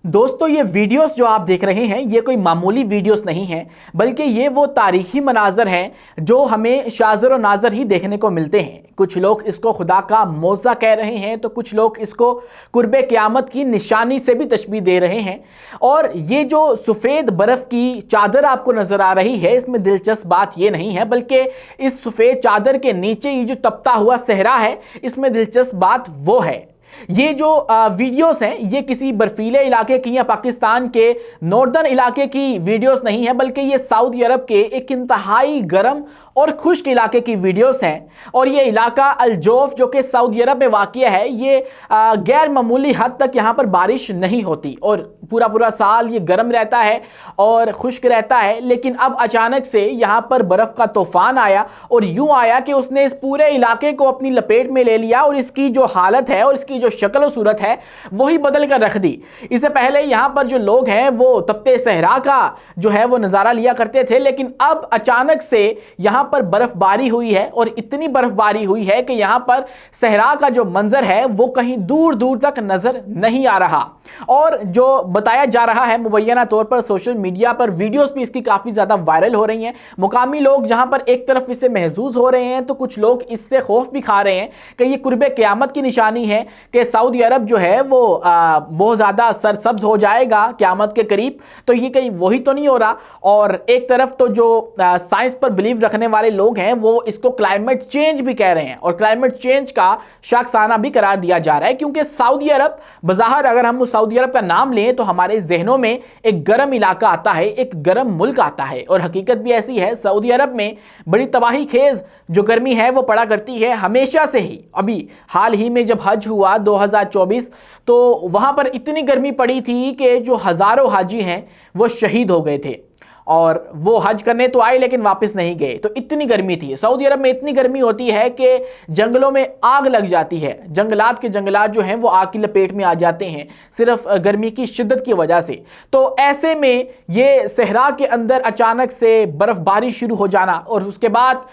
दोस्तों ये वीडियोस जो आप देख रहे हैं ये कोई मामूली वीडियोस नहीं हैं, बल्कि ये वो तारीखी मनाज़र हैं जो हमें शाज़र व नाज़र ही देखने को मिलते हैं। कुछ लोग इसको खुदा का मौज़ा कह रहे हैं तो कुछ लोग इसको कुर्बे क़यामत की निशानी से भी तशबीह दे रहे हैं। और ये जो सफ़ेद बर्फ़ की चादर आपको नज़र आ रही है, इसमें दिलचस्प बात ये नहीं है, बल्कि इस सफ़ेद चादर के नीचे ये जो तपता हुआ सहरा है, इसमें दिलचस्प बात वो है। ये जो वीडियोस हैं ये किसी बर्फीले इलाके की या पाकिस्तान के नॉर्दर्न इलाके की वीडियोस नहीं है, बल्कि ये सऊदी अरब के एक इंतहाई गर्म और खुश्क इलाके की वीडियोस हैं। और ये इलाका अल-जौफ जो कि सऊदी अरब में वाक़िया है, ये गैर मामूली हद तक यहाँ पर बारिश नहीं होती और पूरा साल ये गर्म रहता है और खुश्क रहता है। लेकिन अब अचानक से यहाँ पर बर्फ़ का तूफ़ान आया और यूँ आया कि उसने इस पूरे इलाके को अपनी लपेट में ले लिया और इसकी जो हालत है और इसकी जो शक्ल सूरत है वही बदल कर रख दी। इससे पहले यहाँ पर जो लोग हैं वो तपते सहरा का जो है वो नज़ारा लिया करते थे, लेकिन अब अचानक से यहाँ पर बर्फबारी हुई है और इतनी बर्फबारी हुई है कि यहाँ पर सहरा का जो मंजर है वो कहीं दूर दूर तक नजर नहीं आ रहा। और जो बताया जा रहा है मुबैना तौर पर सोशल मीडिया पर वीडियोस भी इसकी काफ़ी ज़्यादा वायरल हो रही हैं। मुकामी लोग जहाँ पर एक तरफ इससे महसूस हो रहे हैं तो कुछ लोग इससे खौफ भी खा रहे हैं कि ये कुर्बे क़यामत की निशानी है कि सऊदी अरब जो है वो बहुत ज़्यादा सरसब्ज हो जाएगा क़यामत के करीब। तो ये कहीं वही तो नहीं हो रहा। और एक तरफ तो जो साइंस पर बिलीव रखने वाले लोग हैं वो इसको क्लाइमेट चेंज भी कह रहे हैं और क्लाइमेट चेंज का शाखसाना भी करार दिया जा रहा है, क्योंकि सऊदी अरब बज़ाहिर अगर हम सऊदी अरब का नाम लें तो हमारे जहनों में एक गर्म इलाका आता है, एक गर्म मुल्क आता है। और हकीकत भी ऐसी है, सऊदी अरब में बड़ी तबाही खेज जो गर्मी है वो पड़ा करती है हमेशा से ही। अभी हाल ही में जब हज हुआ 2024 तो वहाँ पर इतनी गर्मी पड़ी थी कि जो हज़ारों हाजी हैं वो शहीद हो गए थे और वो हज करने तो आए लेकिन वापस नहीं गए। तो इतनी गर्मी थी। सऊदी अरब में इतनी गर्मी होती है कि जंगलों में आग लग जाती है, जंगलात के जंगलात जो हैं वो आग की लपेट में आ जाते हैं सिर्फ गर्मी की शिद्दत की वजह से। तो ऐसे में ये सहरा के अंदर अचानक से बर्फ़बारी शुरू हो जाना और उसके बाद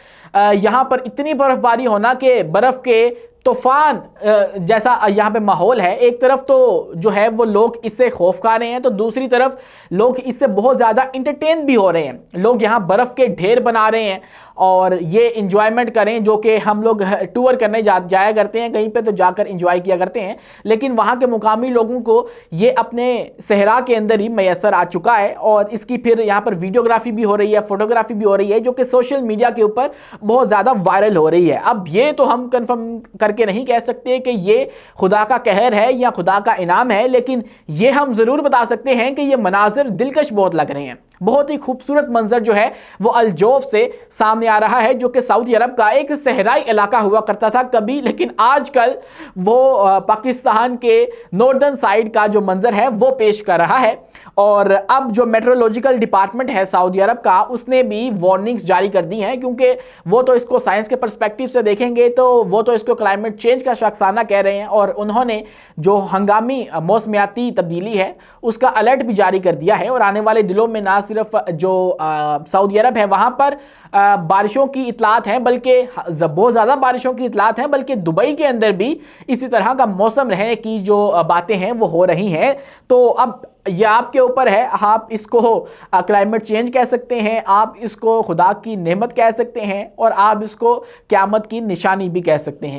यहाँ पर इतनी बर्फ़बारी होना कि बर्फ़ के तूफ़ान जैसा यहाँ पे माहौल है। एक तरफ तो जो है वो लोग इससे खौफ खा रहे हैं तो दूसरी तरफ लोग इससे बहुत ज़्यादा इंटरटेन भी हो रहे हैं। लोग यहाँ बर्फ़ के ढेर बना रहे हैं और ये इंजॉयमेंट करें, जो कि हम लोग टूर करने जाया करते हैं कहीं पे तो जाकर इंजॉय किया करते हैं, लेकिन वहाँ के मुकामी लोगों को ये अपने सहरा के अंदर ही मैसर आ चुका है। और इसकी फिर यहाँ पर वीडियोग्राफी भी हो रही है, फोटोग्राफी भी हो रही है, जो कि सोशल मीडिया के ऊपर बहुत ज़्यादा वायरल हो रही है। अब ये तो हम कन्फर्म करके नहीं कह सकते कि ये खुदा का कहर है या खुदा का इनाम है, लेकिन ये हम ज़रूर बता सकते हैं कि ये मनाजिर दिलकश बहुत लग रहे हैं। बहुत ही खूबसूरत मंजर जो है वो अल-जौफ से सामने आ रहा है, जो कि सऊदी अरब का एक सहराई इलाका हुआ करता था कभी, लेकिन आजकल वो पाकिस्तान के नॉर्दर्न साइड का जो मंजर है वो पेश कर रहा है। और अब जो मेट्रोलॉजिकल डिपार्टमेंट है सऊदी अरब का उसने भी वार्निंग्स जारी कर दी हैं, क्योंकि वो तो इसको साइंस के पर्सपेक्टिव से देखेंगे तो वो तो इसको क्लाइमेट चेंज का शाखसाना कह रहे हैं। और उन्होंने जो हंगामी मौसमियाती तब्दीली है उसका अलर्ट भी जारी कर दिया है। और आने वाले दिनों में ना सिर्फ जो सऊदी अरब है वहाँ पर बारिशों की इतलात हैं, बल्कि बहुत ज़्यादा बारिशों की इतलात हैं, बल्कि दुबई के अंदर भी इसी तरह का मौसम रहने की जो बातें हैं वो हो रही हैं। तो अब ये आपके ऊपर है, आप इसको क्लाइमेट चेंज कह सकते हैं, आप इसको खुदा की नेमत कह सकते हैं और आप इसको क़यामत की निशानी भी कह सकते हैं।